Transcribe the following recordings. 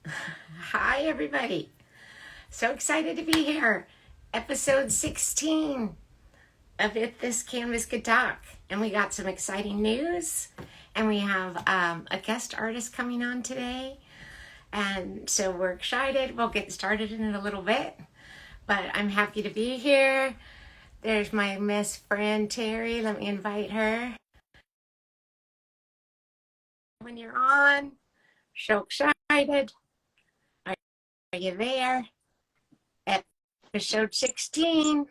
Hi, everybody. So excited to be here. Episode 16 of If This Canvas Could Talk. And we got some exciting news. And we have a guest artist coming on today. And so we're excited. We'll get started in a little bit. But I'm happy to be here. There's my Miss friend Terry. Let me invite her. When you're on, so excited. Are you there? Episode 16.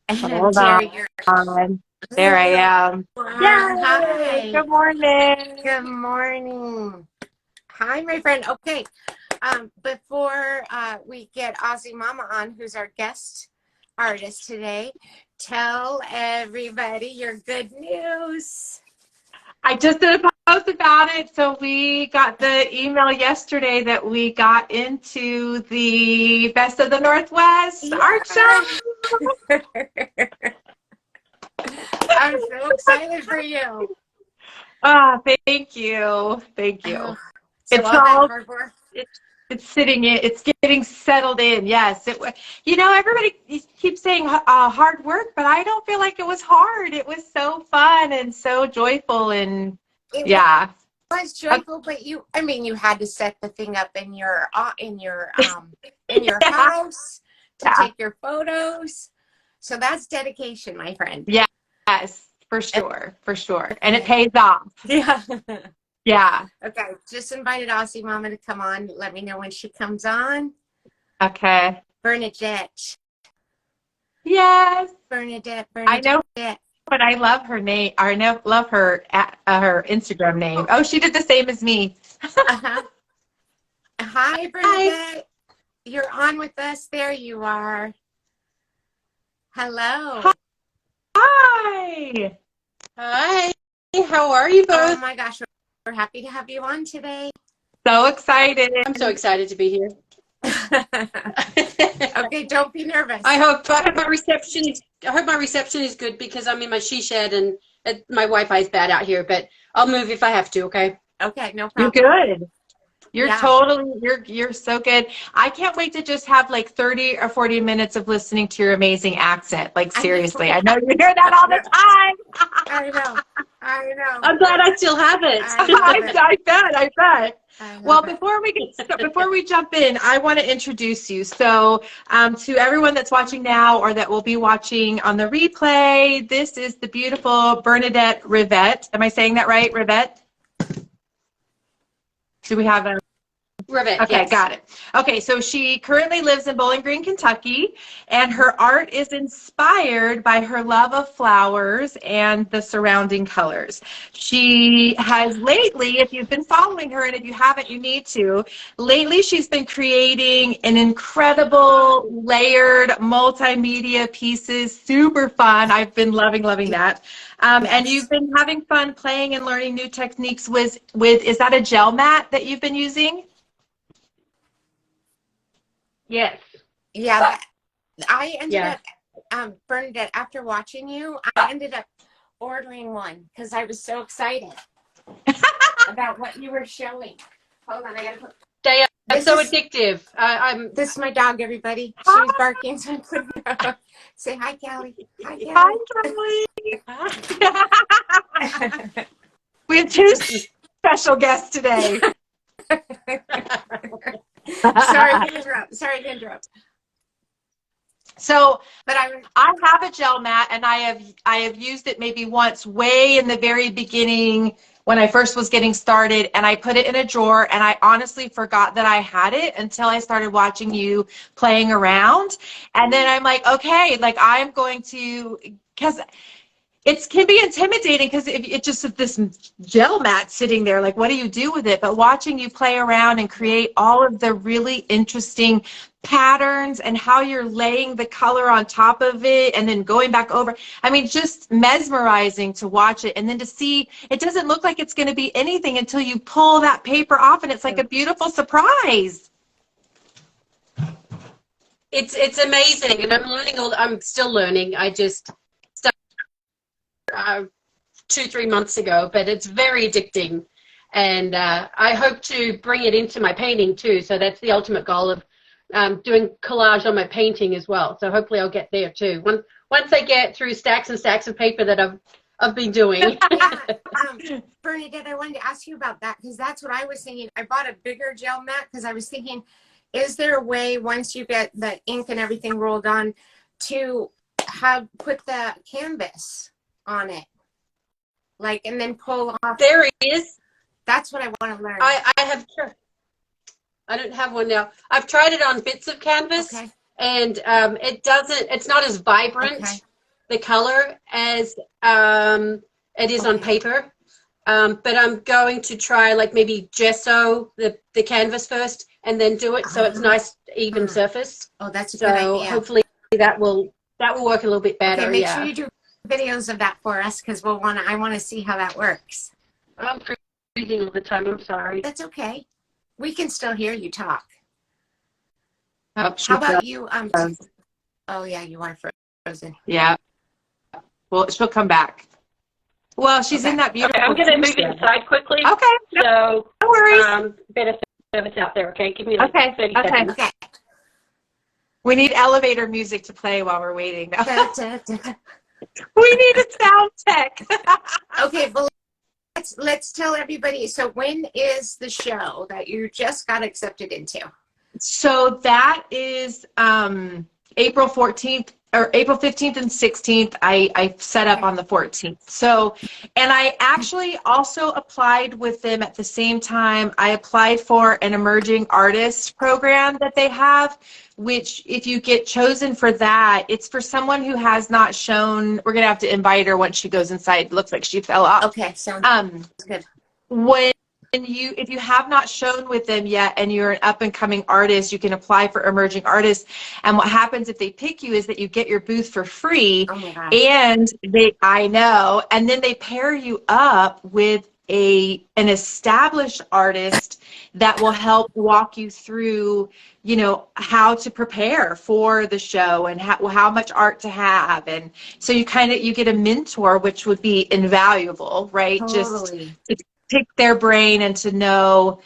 And Hold Terry, you're on. There I there. am. Yay! Hi. Good morning. Good morning. Hi, my friend. Okay. Before we get Aussie Mama on, who's our guest artist today, tell everybody your good news. I just did a post about it. So we got the email yesterday that we got into the Best of the Northwest art show. I'm so excited for you. Thank you. Thank you. So It's all that all hard work. it's sitting in. It's getting settled in. Yes. Everybody keeps saying hard work, but I don't feel like it was hard. It was so fun and so joyful, and It yeah. was joyful, but you had to set the thing up in your Yeah. house to take your photos. So that's dedication, my friend. Yes, for sure. And it pays off. Yeah. Yeah. Okay. Just invited Aussie Mama to come on. Let me know when she comes on. Okay. Bernadette. Yes. Bernadette. I know, but I love her name. I love her her Instagram name. Oh, she did the same as me. Uh-huh. Hi, Bernadette. Hi. You're on with us. There you are. Hello. Hi. Hi, how are you Oh both? my gosh, we're happy to have you on today. So excited. I'm so excited to be here. Okay, don't be nervous. I hope my reception is good because I'm in my she shed and my Wi-Fi is bad out here, but I'll move if I have to, okay? Okay, no You're problem. good. You're so good. I can't wait to just have like 30 or 40 minutes of listening to your amazing accent. Like seriously, I know you hear that all the time. I know. I'm glad I still have it. I bet. Well, before we jump in, I want to introduce you. So, to everyone that's watching now or that will be watching on the replay, this is the beautiful Bernadette Rivette. Am I saying that right, Rivette? Do we have a Rivet, Okay, yes. got it. Okay, so she currently lives in Bowling Green, Kentucky, and her art is inspired by her love of flowers and the surrounding colors. She has lately, if you've been following her, and if you haven't, you need to, lately she's been creating an incredible layered multimedia pieces, super fun. I've been loving that. And you've been having fun playing and learning new techniques with, is that a gel mat that you've been using? Yes. Yeah, I ended up, Bernadette, after watching you, I ended up ordering one because I was so excited about what you were showing. Hold on, I gotta put. It's so addictive. This is my dog, everybody. She was barking, so I'm putting her up. Say hi, Callie. Hi, Kelly. We have two special guests today. Sorry to interrupt. So, but I have a gel mat, and I have used it maybe once, way in the very beginning when I first was getting started, and I put it in a drawer, and I honestly forgot that I had it until I started watching you playing around, and then I'm like, okay, like I'm going to, because it can be intimidating because it's just this gel mat sitting there, like what do you do with it? But watching you play around and create all of the really interesting patterns and how you're laying the color on top of it and then going back over, I mean, just mesmerizing to watch it, and then to see it doesn't look like it's going to be anything until you pull that paper off, and it's like a beautiful surprise. It's amazing, and I'm still learning. I just started 2-3 months ago, but it's very addicting. And I hope to bring it into my painting too. So that's the ultimate goal of doing collage on my painting as well. So hopefully I'll get there too. Once I get through stacks and stacks of paper that I've been doing. Yeah, Bernadette, I wanted to ask you about that because that's what I was thinking. I bought a bigger gel mat because I was thinking, is there a way once you get the ink and everything rolled on to put the canvas on it, like, and then pull off? There it is. That's what I want to learn. I don't have one now. I've tried it on bits of canvas, Okay. and it's not as vibrant, Okay. the color, as it is on paper. But I'm going to try like maybe gesso the canvas first and then do it so it's nice, even surface. Oh, that's a good So idea. hopefully that will work a little bit better. Okay, make yeah. sure you do videos of that for us because I want to see how that works. I'm freezing all the time. I'm sorry. That's okay. We can still hear you talk. Oh, How about you? Oh yeah, you are frozen. Yeah. Well, she'll come back. Well, she's Okay. in that beautiful. Okay, I'm going to move t-shirt. inside quickly. Okay. So No worries. better service out there. Okay, give me like Okay, 30 okay. seconds. Okay. We need elevator music to play while we're waiting. Da, da, da. We need a sound tech. Okay, well, let's tell everybody. So when is the show that you just got accepted into? So that is April 14th or April 15th and 16th. I set up on the 14th. So, and I actually also applied with them at the same time. I applied for an emerging artist program that they have, which if you get chosen for that, it's for someone who has not shown. We're going to have to invite her once she goes inside. It looks like she fell off. Okay, sounds good. If you have not shown with them yet and you're an up and coming artist, you can apply for emerging artists. And what happens if they pick you is that you get your booth for free. Oh my gosh. And and then they pair you up with an established artist that will help walk you through, how to prepare for the show and how much art to have. And so you get a mentor, which would be invaluable, right? Totally. Just pick their brain and to know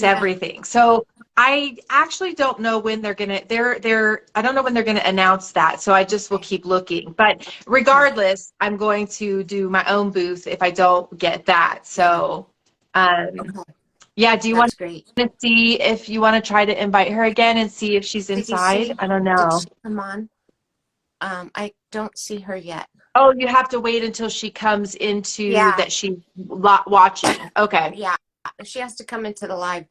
everything. So I actually don't know when they're gonna I don't know when they're gonna announce that. So I just will keep looking. But regardless, I'm going to do my own booth if I don't get that. So yeah, do you want great. to see if you want to try to invite her again and see if she's Did you inside? see- I don't know. Did she come on? I don't see her yet. Oh, you have to wait until she comes into that she's watching. Okay. Yeah, she has to come into the live.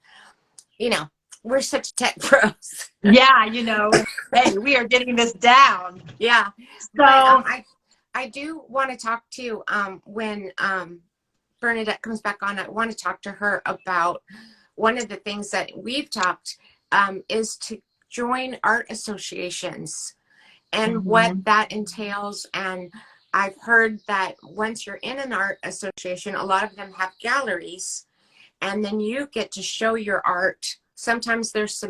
We're such tech pros. Yeah, hey, we are getting this down. Yeah. So I do want to talk to when Bernadette comes back on. I want to talk to her about one of the things that we've talked is to join art associations and what that entails. And I've heard that once you're in an art association, a lot of them have galleries, and then you get to show your art. Sometimes there's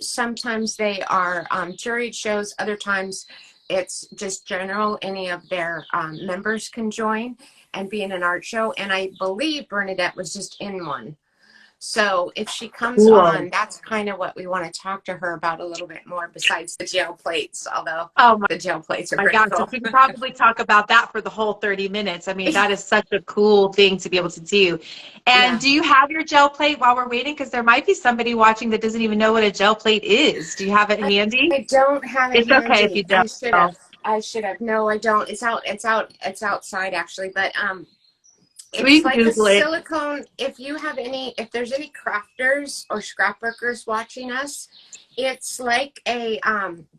sometimes they are juried shows. Other times it's just general. Any of their members can join and be in an art show. And I believe Bernadette was just in one. So if she comes on, that's kind of what we want to talk to her about a little bit more, besides the gel plates, although the gel plates are pretty cool. We can probably talk about that for the whole 30 minutes. I mean, that is such a cool thing to be able to do. And do you have your gel plate while we're waiting? Because there might be somebody watching that doesn't even know what a gel plate is. Do you have it handy? I don't have it It's handy. okay if you don't. I should have. No, I don't. It's outside actually, but We it's like a Google it. silicone. If there's any crafters or scrapbookers watching us, it's like a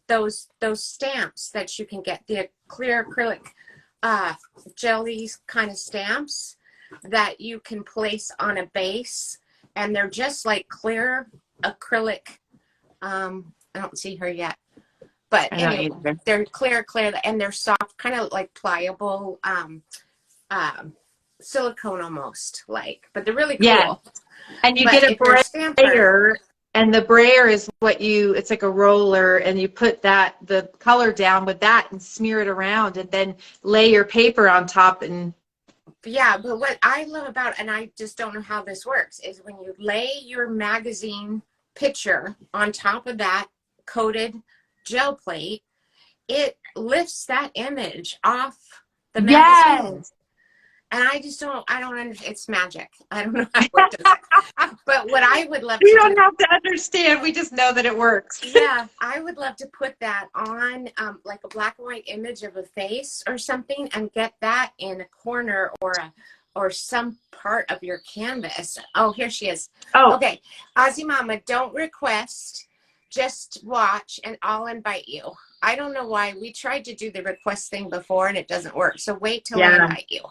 those stamps that you can get, the clear acrylic jelly kind of stamps that you can place on a base, and they're just like clear acrylic. I don't see her yet, but anyway, they're clear, and they're soft, kind of like pliable. Silicone almost but they're really cool. Yeah. And you get a brayer, and the brayer is it's like a roller, and you put the color down with that and smear it around, and then lay your paper on top, and Yeah, but what I love about, and I just don't know how this works, is when you lay your magazine picture on top of that coated gel plate, it lifts that image off the magazine. Yes. And I don't understand. It's magic. I don't know how it does it. But what I would love We to don't do, have to understand. We just know that it works. yeah, I would love to put that on like a black and white image of a face or something, and get that in a corner or some part of your canvas. Oh, here she is. Oh, Okay, Ozzy Mama, don't request, just watch, and I'll invite you. I don't know why. We tried to do the request thing before and it doesn't work. So wait till I yeah. invite you.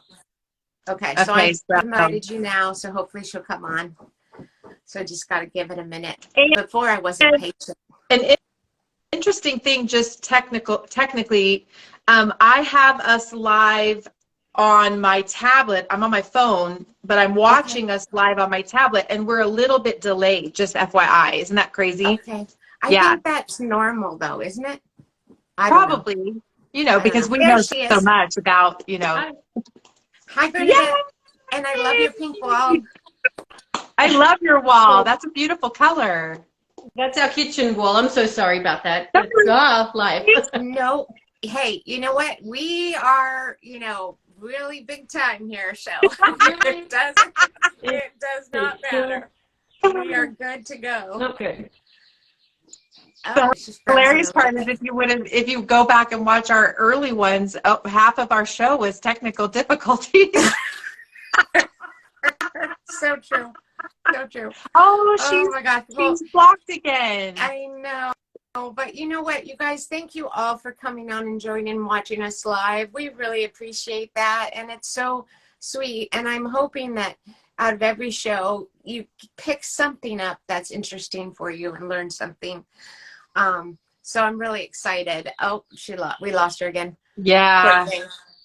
Okay, so Okay. I So, invited you now, so hopefully she'll come on. So I just got to give it a minute. and Before I wasn't patient. an interesting thing, just technically, I have us live on my tablet. I'm on my phone, but I'm watching us live on my tablet, and we're a little bit delayed, just FYI. Isn't that crazy? Okay. I Yeah, think that's normal though, isn't it? I don't know. probably, I don't because know. we There know she so is. much about, Hi, Yay! Bernadette. And I love your pink wall. I love your wall. That's a beautiful color. That's our kitchen wall. I'm so sorry about that. That's It's life. No. Hey, you know what? We are, really big time here, so it does not matter. We are good to go. Okay. Oh, she's The hilarious frozen. part is if you go back and watch our early ones, half of our show was technical difficulties. So true. So true. Oh, Oh my gosh. Well, she's blocked again. I know. But you know what, you guys, thank you all for coming on and joining and watching us live. We really appreciate that. And it's so sweet. And I'm hoping that out of every show, you pick something up that's interesting for you and learn something. So I'm really excited. Oh, we lost her again. Yeah.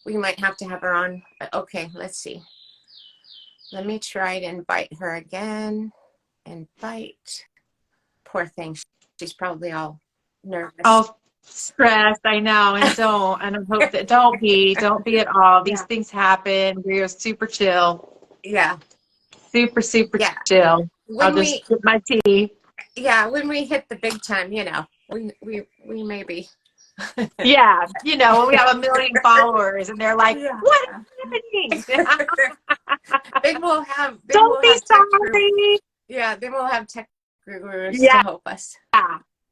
We might have to have her on. Okay, let's see. Let me try to invite her again. Invite. Poor thing. She's probably all nervous. Oh, stressed. I know. And I hope that don't be at all. These things happen. We are super chill. Yeah. Super chill. I'll just sip my tea. Yeah. When we hit the big time, we maybe. Yeah. When we have 1 million followers and they're like, what is happening? Then we'll have. Don't be sorry. Yeah. Then we'll have tech gurus to help us.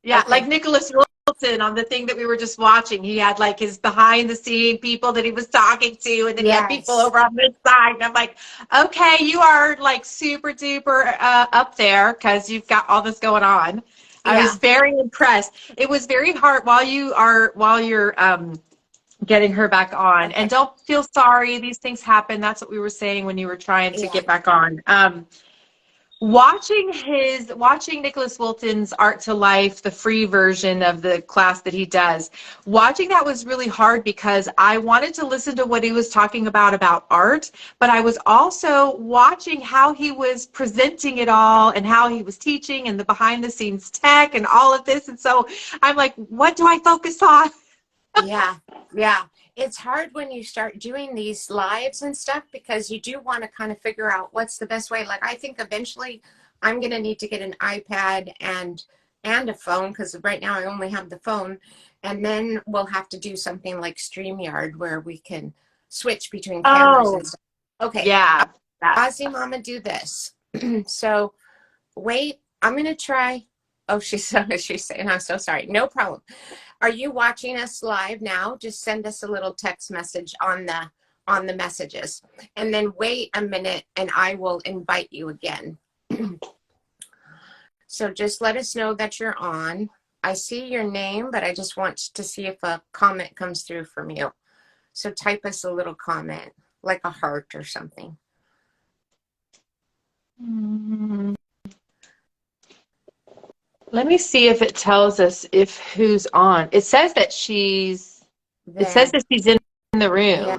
Yeah, okay. Like Nicholas Wilson on the thing that we were just watching. He had like his behind the scene people that he was talking to, and then he had people over on this side. And I'm like, okay, you are like super duper up there because you've got all this going on. I was very impressed. It was very hard while you're getting her back on. And don't feel sorry. These things happen. That's what we were saying when you were trying to get back on. Watching Nicholas Wilton's Art to Life, the free version of the class that he does, watching that was really hard because I wanted to listen to what he was talking about art, but I was also watching how he was presenting it all and how he was teaching and the behind the scenes tech and all of this. And so I'm like, what do I focus on? Yeah. It's hard when you start doing these lives and stuff because you do want to kind of figure out what's the best way. Like I think eventually I'm going to need to get an iPad and a phone because right now I only have the phone. And then we'll have to do something like StreamYard where we can switch between cameras and stuff. Okay. Yeah. Ozzy Mama, do this. So wait, I'm going to try. Oh, she's saying, I'm so sorry. No problem. Are you watching us live now? Just send us a little text message on the messages, and then wait a minute and I will invite you again. So just let us know that you're on. I see your name, but I just want to see if a comment comes through from you. So type us a little comment, like a heart or something. Let me see if it tells us who's on. It says that she's in the room. Yeah.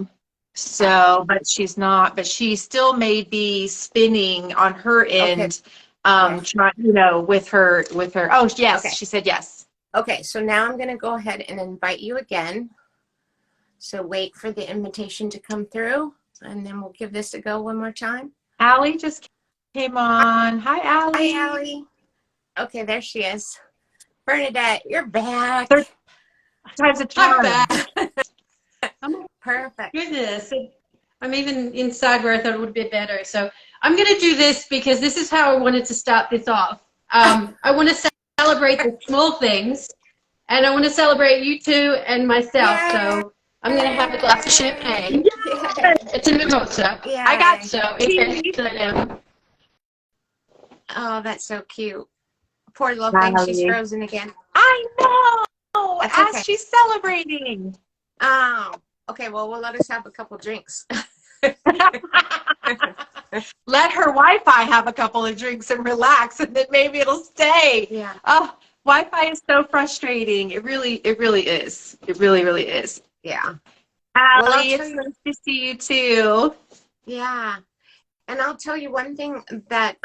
So, but she's not, but she still may be spinning on her end, trying, with her. Oh, yes, she said yes. Okay, so now I'm going to go ahead and invite you again. So wait for the invitation to come through. And then we'll give this a go one more time. Allie just came on. Hi, Allie. Hi, Allie. Okay, there she is. Bernadette, you're back. Third time's a charm. I'm back. Perfect. Goodness. I'm even inside where I thought it would be better. So I'm going to do this because this is how I wanted to start this off. I want to celebrate the small things, and I want to celebrate you two and myself. Yay. So I'm going to have a glass of champagne. Yay. It's a mimosa. Yay. I got So it's Oh, that's so cute. Poor little thing, she's Allie. frozen again. I know. That's As okay. she's celebrating. Oh, okay, well, we'll let us have a couple drinks. Let her Wi-Fi have a couple of drinks and relax, and then maybe it'll stay. Yeah. Oh, Wi-Fi is so frustrating. It really is. It really is. Yeah. Allie, I'll it's tell you- nice to see you too. Yeah. And I'll tell you one thing that,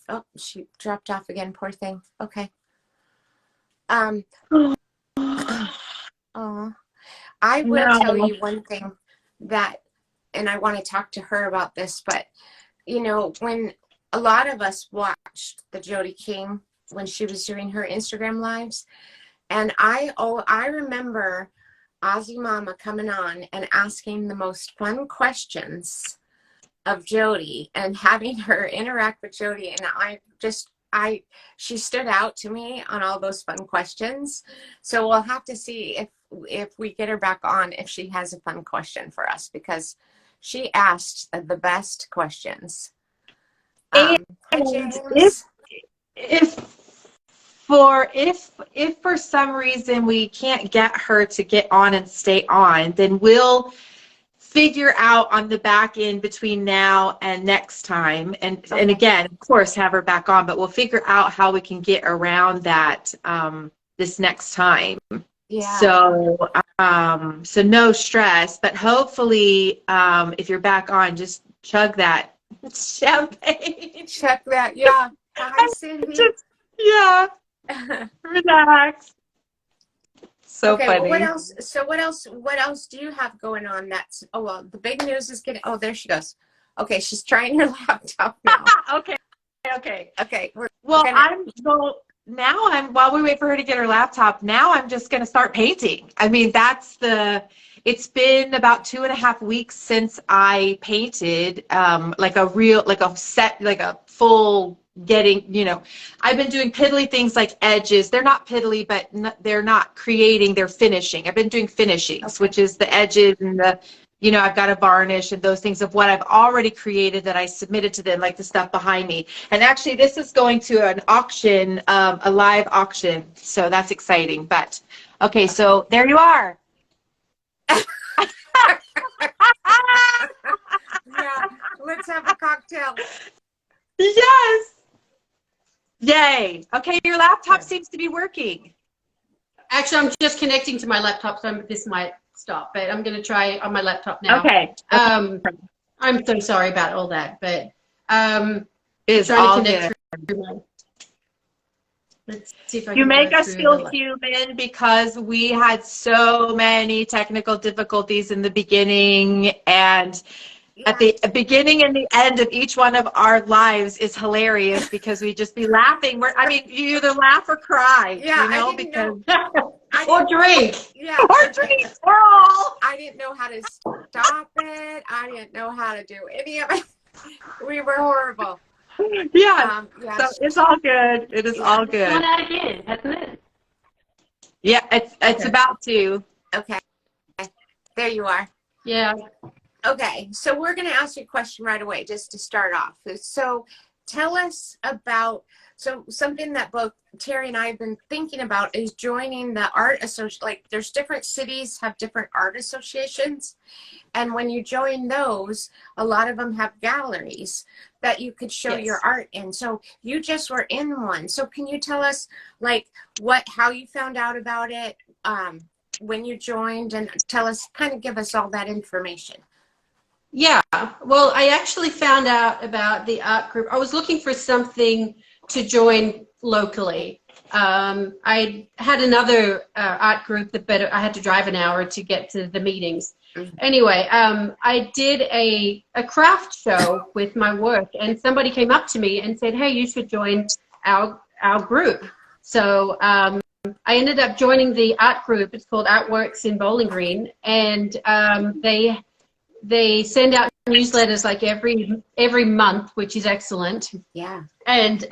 oh, she dropped off again, poor thing. Okay. Oh, I will No. tell you one thing that, and I want to talk to her about this, but you know, when a lot of us watched the Jody King when she was doing her Instagram lives, and I remember Ozzy Mama coming on and asking the most fun questions of Jody and having her interact with Jody, and she stood out to me on all those fun questions. So we'll have to see if we get her back on, if she has a fun question for us, because she asked the best questions. Hi, James. If for some reason we can't get her to get on and stay on, then we'll figure out on the back end between now and next time, and again, of course, have her back on, but we'll figure out how we can get around that this next time. Yeah. So no stress, but hopefully if you're back on, just chug that champagne. Check that. Yeah. Hi, Cindy. Yeah, relax. So okay, funny. well, what else? So what else do you have going on? Oh, well, the big news is oh, there she goes. Okay, she's trying her laptop now. Okay. Okay. While we wait for her to get her laptop, now I'm just going to start painting. I mean, it's been about 2.5 weeks since I painted, like a full I've been doing piddly things like edges. They're not piddly, but they're not creating, they're finishing. I've been doing finishings, which is the edges and I've got a varnish and those things of what I've already created that I submitted to them, like the stuff behind me. And actually, this is going to an auction, a live auction. So that's exciting. But, okay, so there you are. Yeah, let's have a cocktail. Yes. Yay. Okay, your laptop seems to be working. Actually, I'm just connecting to my laptop, so this might stop, but I'm going to try on my laptop now. Okay. I'm so sorry about all that, but It's trying all to connect good. through my... Let's see if I You can make go us through feel the- human because we had so many technical difficulties in the beginning, and at the beginning and the end of each one of our lives is hilarious because we just be laughing. You either laugh or cry, Yeah, because or drink. Yeah. or drink. We're all. I didn't know how to stop it. I didn't know how to do any of it. We were horrible. Yeah. Yeah. So it's all good. It is all One good. out again, hasn't it? Yeah, it's about to. Okay. There you are. Yeah. Okay, so we're going to ask you a question right away just to start off. So tell us about, something that both Terry and I have been thinking about is joining the art association. Like there's different cities have different art associations. And when you join those, a lot of them have galleries that you could show your art in. So you just were in one. So can you tell us like how you found out about it, when you joined, and give us all that information? Yeah, well, I actually found out about the art group. I was looking for something to join locally, I had another art group but I had to drive an hour to get to the meetings. Mhm. Anyway, I did a craft show with my work, and somebody came up to me and said, "Hey, you should join our group." So I ended up joining the art group. It's called Artworks in Bowling Green, and they send out newsletters like every month, which is excellent. Yeah. And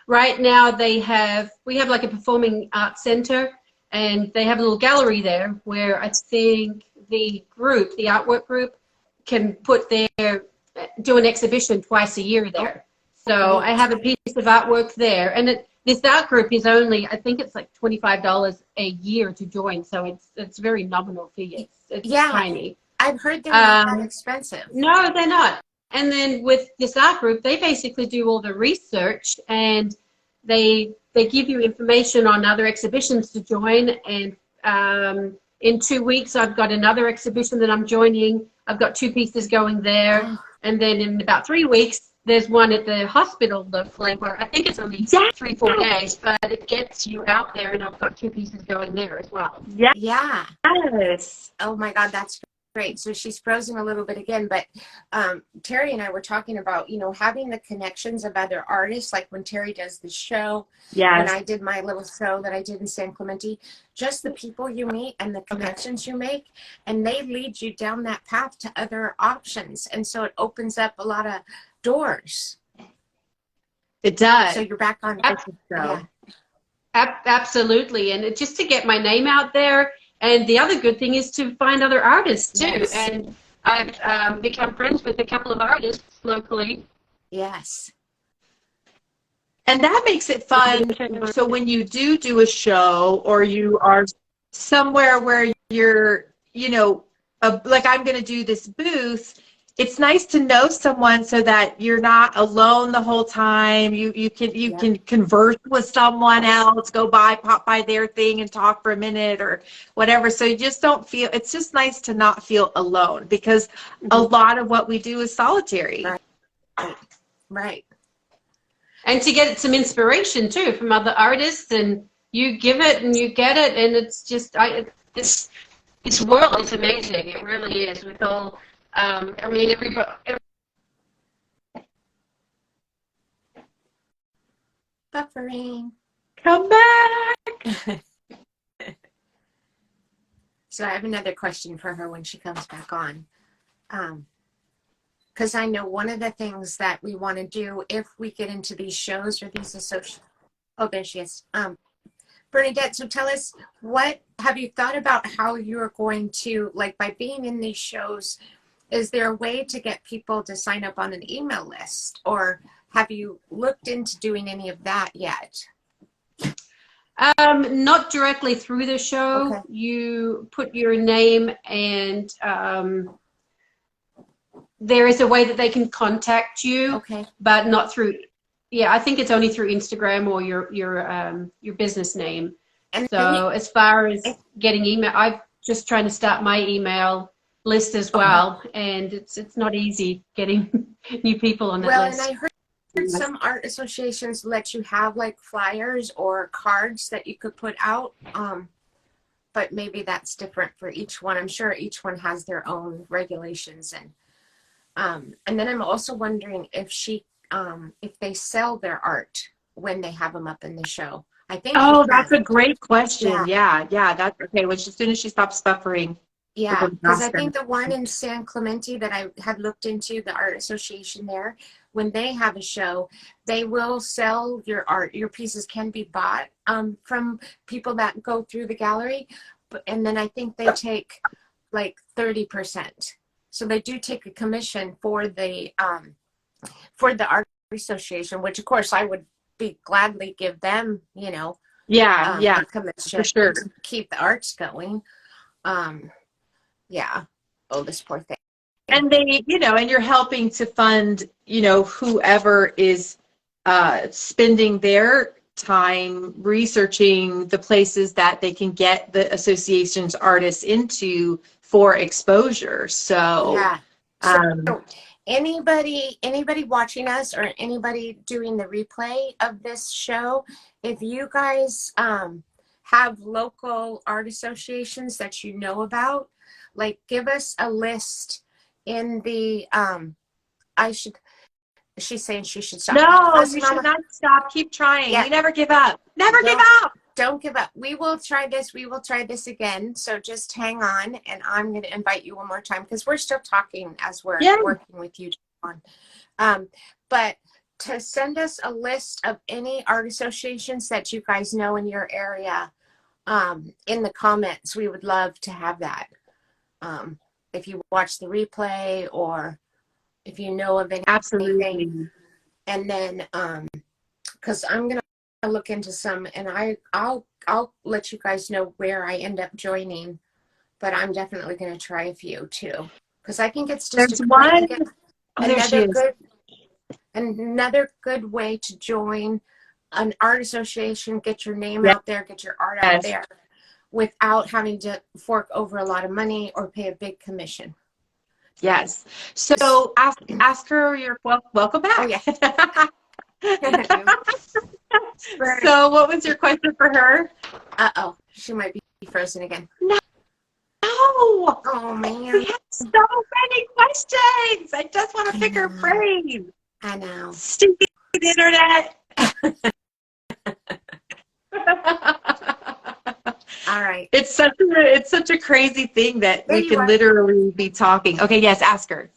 right now we have like a performing arts center, and they have a little gallery there where I think the artwork group, can do an exhibition twice a year there. So I have a piece of artwork there, and this art group is only, I think it's like $25 a year to join, so it's very nominal fee. It's tiny. I've heard they're not that expensive. No, they're not. And then with this art group, they basically do all the research, and they give you information on other exhibitions to join. And in 2 weeks, I've got another exhibition that I'm joining. I've got 2 pieces going there. And then in about 3 weeks, there's one at the hospital, the Flavor. I think it's only 3-4 days, but it gets you out there, and I've got 2 pieces going there as well. Yeah. Yes. Oh my God, that's great. So she's frozen a little bit again, but Terry and I were talking about, having the connections of other artists, like when Terry does the show, when I did my little show that I did in San Clemente, just the people you meet and the connections you make, and they lead you down that path to other options. And so it opens up a lot of doors. It does. So you're back on. Yeah. Absolutely. And just to get my name out there. And the other good thing is to find other artists too. Yes. And I've become friends with a couple of artists locally. Yes. And that makes it fun. So when you do a show, or you are somewhere where you're, like I'm going to do this booth, it's nice to know someone so that you're not alone the whole time. You can converse with someone else, pop by their thing and talk for a minute or whatever. So you just don't feel, it's just nice to not feel alone, because a lot of what we do is solitary. Right. And to get some inspiration too from other artists, and you give it and you get it, and it's just this world is amazing. It really is, with all everybody. Buffering. Come back. So I have another question for her when she comes back on. Because I know one of the things that we want to do if we get into these shows or these oh, there she is. Bernadette, so tell us, what have you thought about how you're going to, like, by being in these shows, is there a way to get people to sign up on an email list, or have you looked into doing any of that yet? Not directly through the show. Okay. You put your name, and there is a way that they can contact you. Okay. But not through. Yeah, I think it's only through Instagram or your business name. And so as far as getting email, I'm just trying to start my email list as well, and it's not easy getting new people on that list. Well, and I heard some art associations let you have like flyers or cards that you could put out, but maybe that's different for each one. I'm sure each one has their own regulations, and then I'm also wondering if if they sell their art when they have them up in the show. I think. Oh, that's a great question. Yeah. That's okay. Which, as soon as she stops buffering. Yeah, because I think the one in San Clemente that I had looked into, the art association there, when they have a show, they will sell your art. Your pieces can be bought from people that go through the gallery, and then I think they take like 30%. So they do take a commission for the art association, which of course I would be gladly give them, a commission for sure, to keep the arts going. Oh, this poor thing. And they, and you're helping to fund, whoever is spending their time researching the places that they can get the association's artists into for exposure. So, anybody watching us or anybody doing the replay of this show, if you guys have local art associations that you know about, like give us a list in the she's saying she should stop. No, Listen, you Mama, should not stop. Keep trying. Yeah. We never give up. Never give up. don't give up. We will try this. We will try this again. So just hang on, and I'm going to invite you one more time because we're still talking as we're working with you, John. But to send us a list of any art associations that you guys know in your area in the comments, we would love to have that. If you watch the replay or if you know of anything. Absolutely. And then, because I'm going to look into some, and I'll let you guys know where I end up joining, but I'm definitely going to try a few too, because I think it's just another good way to join an art association, get your name out there, get your art out there without having to fork over a lot of money or pay a big commission. Yes. So ask her your welcome back. Oh, yeah. So what was your question for her? Uh-oh, she might be frozen again. No. Oh, man. We have so many questions. I just want to pick her brain. I know. Stupid internet. All right. It's such a crazy thing that we can literally be talking. Okay, yes, ask her.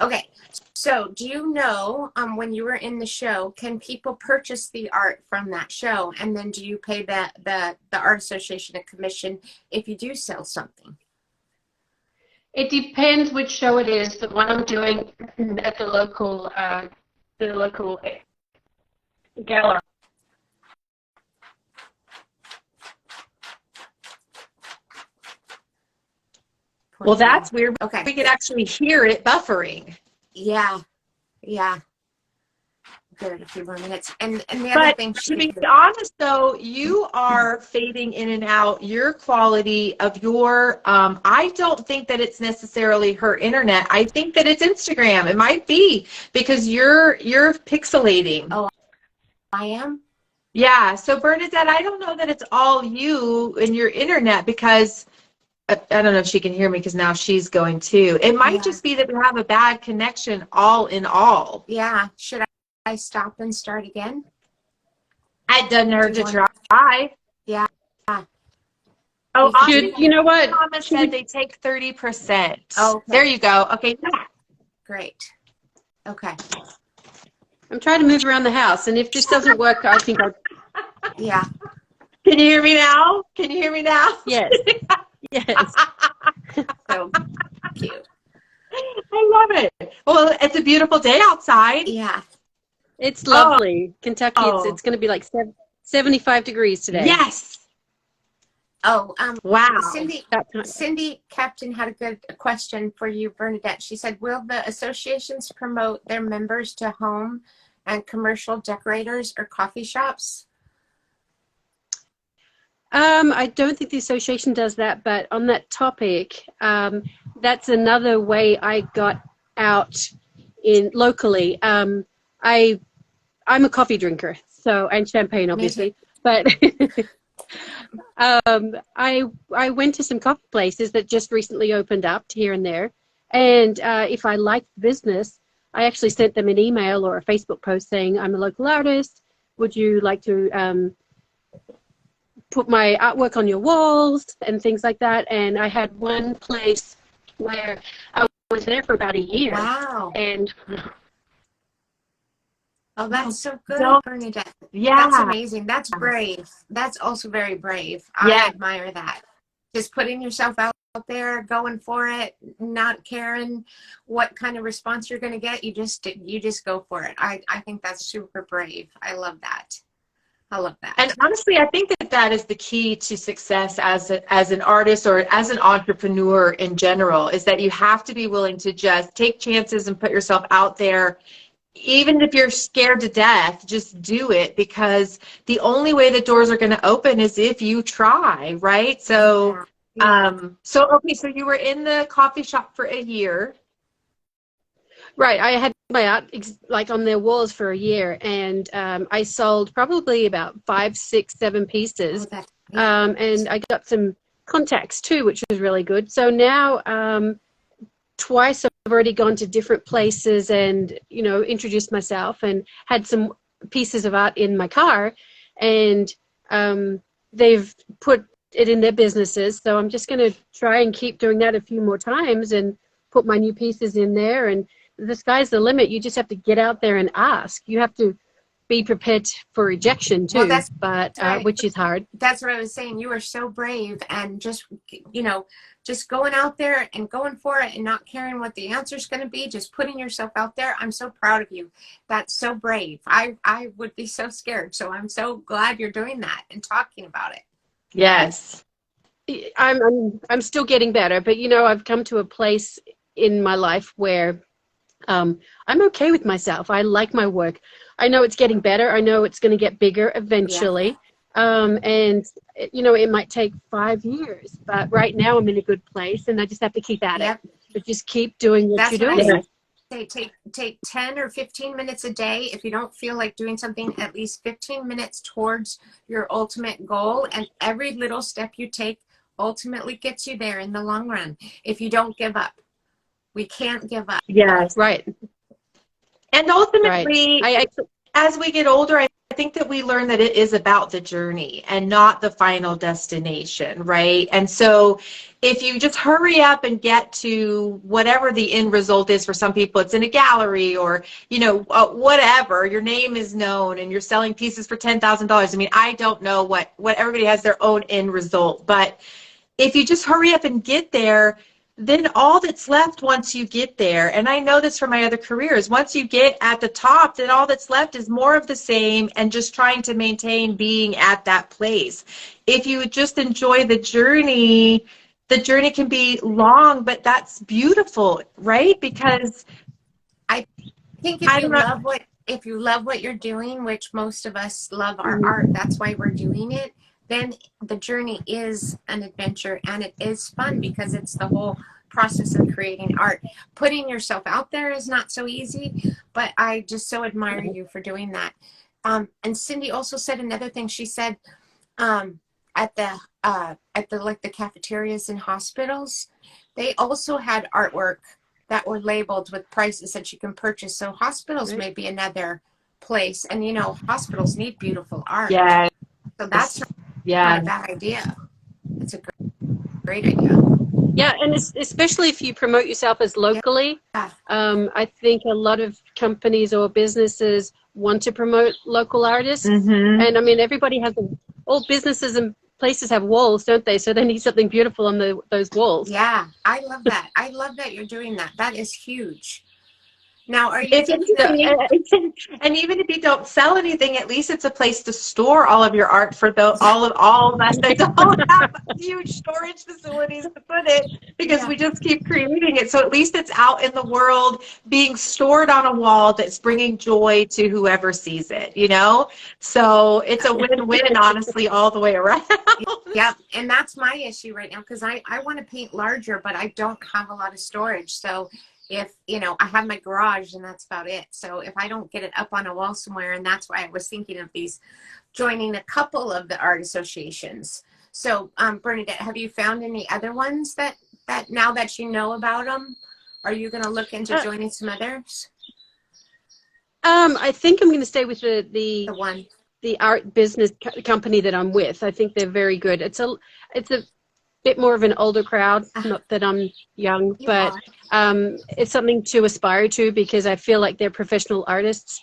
Okay. So do you know when you were in the show, can people purchase the art from that show? And then do you pay the art association a commission if you do sell something? It depends which show it is. The one I'm doing at the local gallery. Well, that's weird. Okay. We can actually hear it buffering. Yeah. Give it a few more minutes. And the other thing, to be honest though, you are fading in and out. Your quality of your I don't think that it's necessarily her internet. I think that it's Instagram. It might be because you're pixelating. Oh, I am? Yeah. So Bernadette, I don't know that it's all you and your internet, because I don't know if she can hear me because now she's going too. It might just be that we have a bad connection all in all. Yeah. Should I stop and start again? It doesn't hurt to try. Yeah. Oh, you know what? Thomas said they take 30%. Oh, okay. There you go. Okay. Great. Okay. I'm trying to move around the house, and if this doesn't work, I think I'll... Yeah. Can you hear me now? Can you hear me now? Yes. Yes. So cute. I love it. Well, it's a beautiful day outside. Yeah. It's lovely. Kentucky, it's going to be like 75 degrees today. Yes. Oh, wow. Cindy Captain had a good question for you, Bernadette. She said, will the associations promote their members to home and commercial decorators or coffee shops? I don't think the association does that, but on that topic, that's another way I got out locally. I'm a coffee drinker, and champagne, obviously. But I went to some coffee places that just recently opened up here and there, and if I liked the business, I actually sent them an email or a Facebook post saying, I'm a local artist. Would you like to put my artwork on your walls and things like that? And I had one place where I was there for about a year. Wow. And oh, that's so good, Bernadette. Yeah. That's amazing. That's brave. That's also very brave. I admire that. Just putting yourself out there, going for it, not caring what kind of response you're going to get. You just go for it. I think that's super brave. I love that. I love that. And honestly, I think that is the key to success as an artist or as an entrepreneur in general, is that you have to be willing to just take chances and put yourself out there. Even if you're scared to death, just do it, because the only way the doors are going to open is if you try, right? So, yeah. So you were in the coffee shop for a year. Right. I had my art like on their walls for a year, and I sold probably about 5, 6, 7 Oh, pieces. that's And I got some contacts too, which was really good. So now twice I've already gone to different places and, introduced myself and had some pieces of art in my car, and they've put it in their businesses. So I'm just going to try and keep doing that a few more times and put my new pieces in there. And the sky's the limit. You just have to get out there and ask. You have to be prepared for rejection well, too, but right. which is hard. That's what I was saying. You were so brave, and just going out there and going for it and not caring what the answer is going to be, just putting yourself out there. I'm so proud of you. That's so brave. I would be so scared. So I'm so glad you're doing that and talking about it. Yes. I'm still getting better, but I've come to a place in my life where I'm okay with myself. I like my work. I know it's getting better. I know it's going to get bigger eventually. And it might take 5 years, but right now I'm in a good place, and I just have to keep at it. But just keep doing what That's you're what doing. I say. Take 10 or 15 minutes a day. If you don't feel like doing something, at least 15 minutes towards your ultimate goal, and every little step you take ultimately gets you there in the long run. If you don't give up, we can't give up. Yes. Right. And ultimately, Right. as we get older, I think that we learn that it is about the journey and not the final destination, right? And so if you just hurry up and get to whatever the end result is, for some people it's in a gallery or whatever, your name is known and you're selling pieces for $10,000. I mean, I don't know what everybody has their own end result, but if you just hurry up and get there, then all that's left once you get there, and I know this from my other careers, once you get at the top, then all that's left is more of the same and just trying to maintain being at that place. If you just enjoy the journey can be long, but that's beautiful, right? Because I think if you love what you're doing, which most of us love our art, that's why we're doing it, then the journey is an adventure, and it is fun because it's the whole process of creating art. Putting yourself out there is not so easy, but I just so admire you for doing that. And Cindy also said another thing. She said at the like the cafeterias in hospitals, they also had artwork that were labeled with prices that you can purchase. So hospitals may be another place, and hospitals need beautiful art. yeah, So that's not yeah, a bad idea. It's a great idea. Yeah, and especially if you promote yourself as locally. Yeah. I think a lot of companies or businesses want to promote local artists. And I mean, everybody has all businesses and places have walls, don't they? So they need something beautiful on those walls. Yeah, I love that. I love that you're doing that. That is huge. Now, are you thinking and even if you don't sell anything, at least it's a place to store all of your art for all of us that don't have huge storage facilities to put it, because we just keep creating it. So at least it's out in the world being stored on a wall that's bringing joy to whoever sees it, So it's a win-win, honestly, all the way around. Yep, and that's my issue right now, because I want to paint larger, but I don't have a lot of storage. So if I have my garage and that's about it. So if I don't get it up on a wall somewhere, and that's why I was thinking of joining a couple of the art associations. So Bernadette, have you found any other ones that now that you know about them, are you going to look into joining some others? I think I'm going to stay with the one, the art business company that I'm with. I think they're very good. It's a bit more of an older crowd. Not that I'm young, but it's something to aspire to, because I feel like they're professional artists.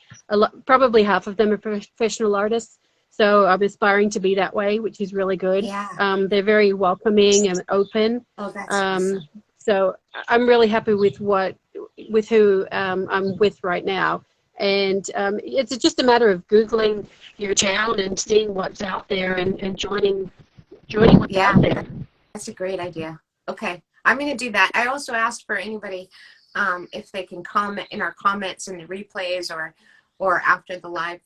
Probably half of them are professional artists. So I'm aspiring to be that way, which is really good. Yeah. They're very welcoming and open. Oh, that's awesome. So I'm really happy with who I'm with right now. And it's just a matter of Googling your town and seeing what's out there and joining what's out there. That's a great idea. Okay, I'm going to do that. I also asked for anybody if they can comment in our comments in the replays or after the live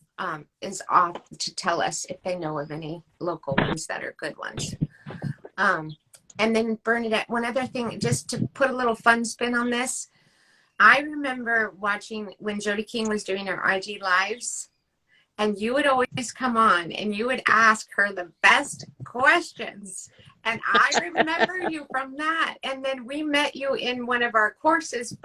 is off, to tell us if they know of any local ones that are good ones. And then Bernadette, one other thing, just to put a little fun spin on this, I remember watching when Jody King was doing her IG lives, and you would always come on and you would ask her the best questions. And I remember you from that. And then we met you in one of our courses,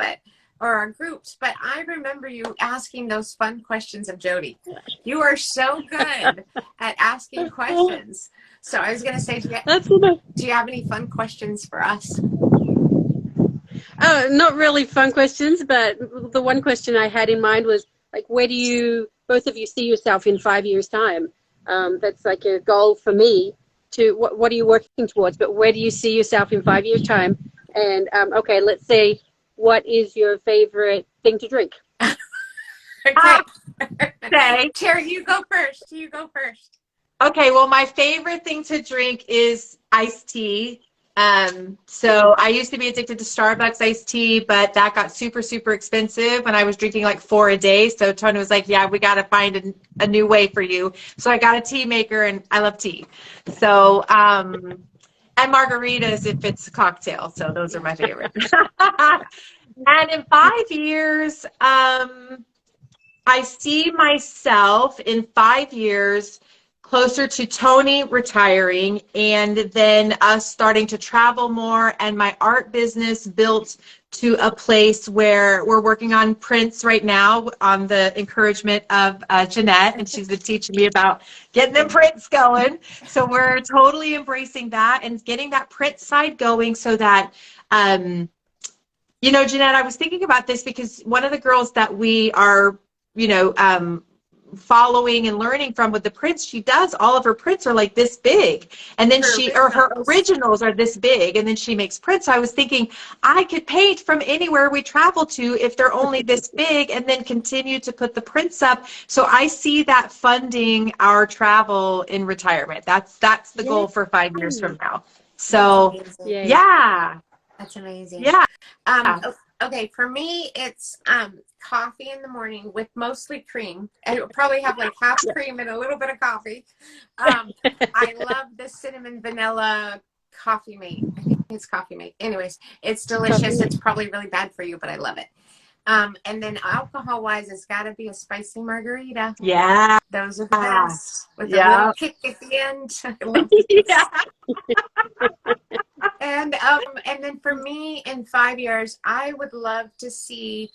or our groups, but I remember you asking those fun questions of Jody. You are so good at asking questions. So I was going to say, do you have any fun questions for us? Not really fun questions, but the one question I had in mind was, like, where do you, both of you, see yourself in 5 years' time? That's like a goal for me. What are you working towards? But where do you see yourself in 5 years' time? And okay, let's say, what is your favorite thing to drink? Okay. Terry, you go first. Okay, well, my favorite thing to drink is iced tea. So I used to be addicted to Starbucks iced tea, but that got super, super expensive when I was drinking like 4 a day. So Tony was like, yeah, we got to find a new way for you. So I got a tea maker, and I love tea. So, and margaritas if it's a cocktail. So those are my favorite. And in 5 years, I see myself in 5 years closer to Tony retiring, and then us starting to travel more, and my art business built to a place where we're working on prints right now on the encouragement of Jeanette, and she's been teaching me about getting them prints going. So we're totally embracing that and getting that print side going so that, you know, Jeanette, I was thinking about this because one of the girls that we are, you know, following and learning from with the prints, she does, all of her prints are like this big, and then her originals are this big, and then she makes prints. So I was thinking I could paint from anywhere we travel to if they're only this big, and then continue to put the prints up. So I see that funding our travel in retirement. That's the goal for 5 years from now. So yeah, that's amazing. Yeah. Okay, for me, it's coffee in the morning with mostly cream. I probably have like half cream and a little bit of coffee. I love the cinnamon vanilla Coffee Mate. I think it's Coffee Mate. Anyways, it's delicious. It's probably really bad for you, but I love it. And then alcohol-wise, it's got to be a spicy margarita. Yeah. Those are the best. With a little kick at the end. I love And then for me, in 5 years, I would love to see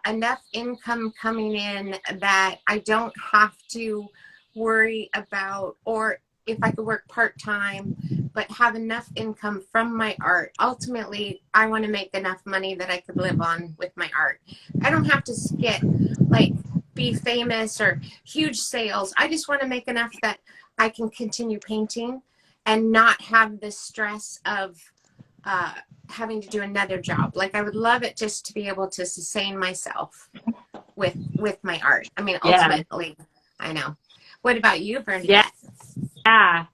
enough income coming in that I don't have to worry about, or if I could work part-time, but have enough income from my art. Ultimately, I want to make enough money that I could live on with my art. I don't have to be famous or huge sales. I just want to make enough that I can continue painting and not have the stress of having to do another job. Like, I would love it just to be able to sustain myself with my art. I mean, ultimately, I know. What about you, Bernadette? Yeah.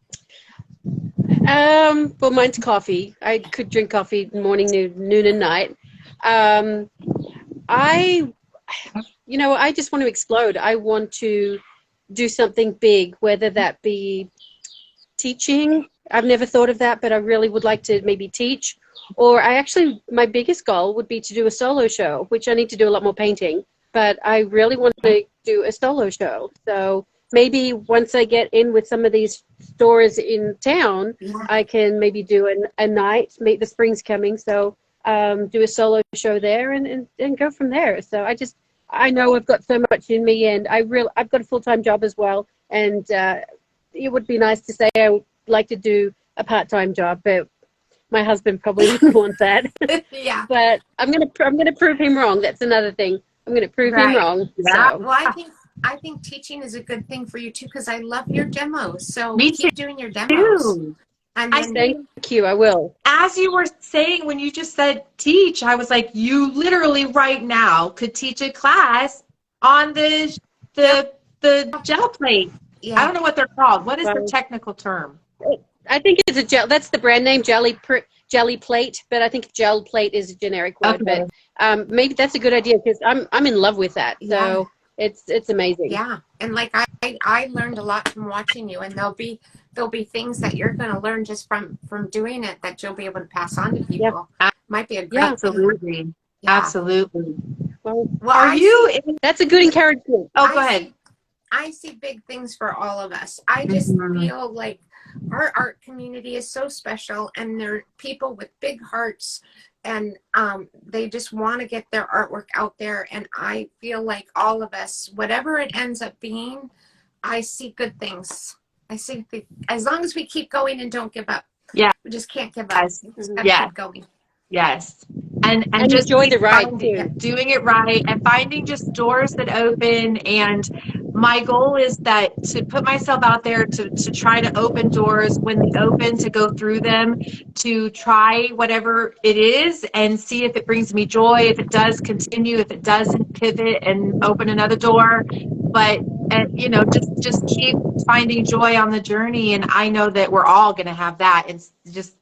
Well, mine's coffee. I could drink coffee morning, noon, and night. I just want to explode. I want to do something big, whether that be teaching. I've never thought of that, but I really would like to maybe teach. Or my biggest goal would be to do a solo show, which I need to do a lot more painting, but I really want to do a solo show. So maybe once I get in with some of these stores in town, I can maybe do a night, the spring's coming, so do a solo show there and go from there. So I know I've got so much in me, and I've got a full-time job as well, and it would be nice to say I would like to do a part-time job, but my husband probably wouldn't want that. Yeah. But I'm gonna prove him wrong. That's another thing. I'm gonna prove him wrong. Yeah. So. Well, I think teaching is a good thing for you too, because I love your demos. So keep doing your demos. Too. And then, Thank you. I will. As you were saying, when you just said teach, I was like, you literally right now could teach a class on the gel plate. Yeah. I don't know what they're called. What is the technical term? I think it's a gel. That's the brand name, Jelly Plate. But I think gel plate is a generic word. Okay. But maybe that's a good idea, because I'm in love with that. So it's amazing. Yeah, and like I learned a lot from watching you, and there'll be things that you're going to learn just from doing it that you'll be able to pass on to people. Yeah. Might be a great Absolutely. Yeah. Absolutely. Well, Well, Are I you see, in, that's a good encouragement. oh, go I ahead. see, I see big things for all of us. I just Mhm. feel like our art community is so special, and they're people with big hearts, and they just want to get their artwork out there. And I feel like all of us, whatever it ends up being, I see good things. I see, as long as we keep going and don't give up, Yeah. we just can't give up. Yes. We just Mhm. gotta Yeah. keep going. Yes. And And just enjoy keep the ride finding, too. doing it right and finding just doors that open. And my goal is that to put myself out there to try to open doors when they open, to go through them, to try whatever it is and see if it brings me joy, if it does continue, if it doesn't pivot and open another door. But you know, just keep finding joy on the journey. And I know that we're all going to have that. It's just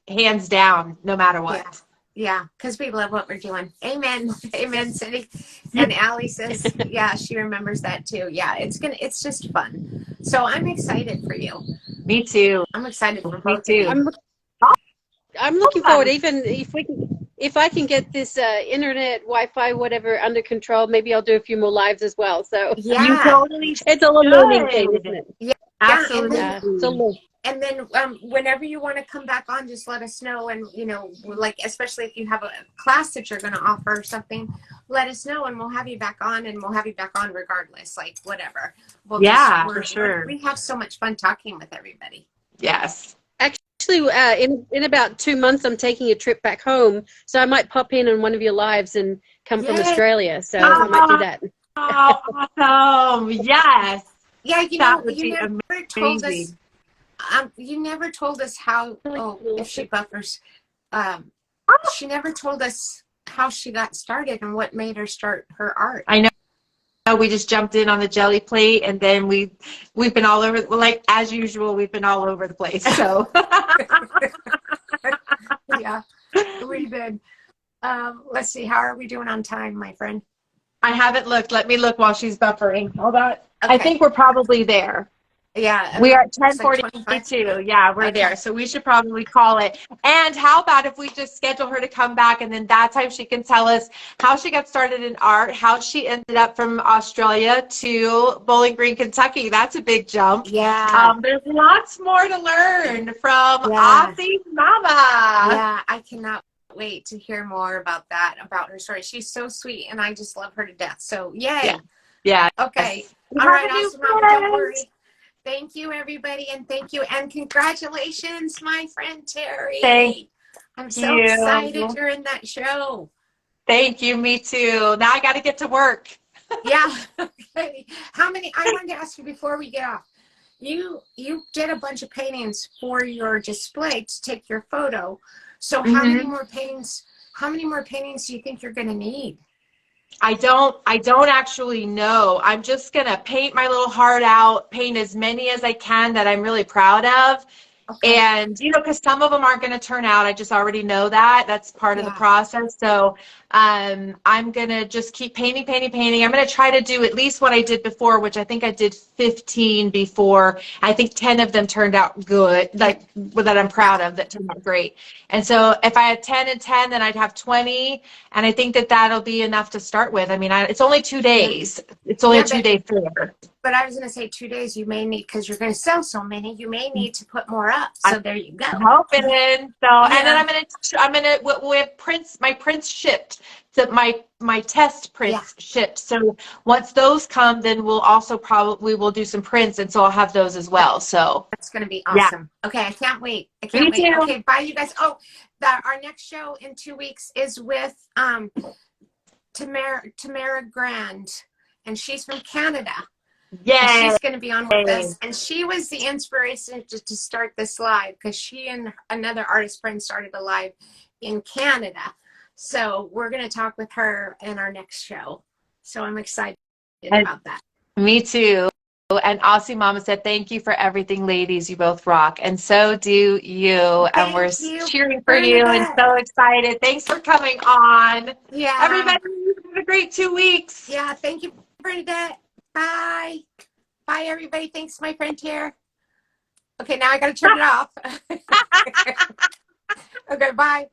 hands down, no matter Yeah. what. Yeah, because we love what we're doing. Amen. Amen, Cindy. And Allie says, yeah, she remembers that too. Yeah, it's just fun. So I'm excited for you. Me too. I'm excited for Me both of too. you. I'm looking forward. Even if I can get this internet, Wi-Fi, whatever under control, maybe I'll do a few more lives as well. So You Yeah. totally it's all a learning thing, isn't should. it? Yeah. Yeah. Absolutely. It's a learn. And then whenever you want to come back on, just let us know. And, you know, like, especially if you have a class that you're going to offer or something, let us know and we'll have you back on, and we'll have you back on regardless, like whatever. We'll Yeah, just, for sure. we have so much fun talking with everybody. Yes. Actually, in about 2 months, I'm taking a trip back home, so I might pop in on one of your lives and come from Yay. Australia. So I might do that. Oh, awesome. Yes. Yeah, you That know, would be never told us, amazing. you never told us how, oh, if she buffers, she never told us how she got started and what made her start her art. I know. We just jumped in on the jelly plate, and then we've been all over, like as usual, we've been all over the place. So Yeah, we did. Let's see, how are we doing on time, my friend? I haven't looked. Let me look while she's buffering. Hold on. I Okay. think we're probably there. Yeah, We are at it's like 25. 10:42. Yeah, we're Okay. there. So we should probably call it. And how about if we just schedule her to come back, and then that time she can tell us how she got started in art, how she ended up from Australia to Bowling Green, Kentucky. That's a big jump. Yeah. There's lots more to learn from Yeah. Aussie Mama. Yeah, I cannot wait to hear more about that, about her story. She's so sweet, and I just love her to death. So, yay. Yeah. Yeah. Okay. We All have right, a new awesome, Mama. Don't friend. worry. Thank you, everybody, and thank you, and congratulations, my friend Terry. Thank I'm so you. excited you're in that show. Thank you. Me too. Now I got to get to work. Yeah. Okay. How many? I wanted to ask you before we get off. You did a bunch of paintings for your display to take your photo. So how many more paintings? How many more paintings do you think you're going to need? I don't actually know. I'm just going to paint my little heart out, paint as many as I can that I'm really proud of. Okay. And, you know, because some of them aren't going to turn out. I just already know that. That's part of the process. So I'm going to just keep painting, painting, painting. I'm going to try to do at least what I did before, which I think I did 15 before. I think 10 of them turned out good, like that I'm proud of, that turned out great. And so if I had 10 and 10, then I'd have 20. And I think that that'll be enough to start with. I mean, it's only 2 days. It's only a 2-day fair. But I was going to say 2 days, you may need, because you're going to sell so many, you may need to put more up. So there you go. I'm hoping. So, and then I'm gonna we have prints, my prints shipped, that my test prints shipped. So once those come, then we'll also probably will do some prints, and so I'll have those as well. So that's going to be awesome. Yeah. Okay, I can't wait. I can't wait. Too. Okay, bye, you guys. Oh, our next show in 2 weeks is with Tamara Grand, and she's from Canada. Yeah, she's going to be on with us, and she was the inspiration to start this live, because she and another artist friend started a live in Canada. So we're going to talk with her in our next show. So I'm excited about that. Me too. And Aussie Mama said, "Thank you for everything, ladies. You both rock, and so do you. And we're cheering for you, and so excited. Thanks for coming on. Yeah, everybody, have a great 2 weeks. Yeah, thank you, Bernadette. Bye. Bye, everybody. Thanks, my friend here. Okay, now I got to turn it off. Okay, bye.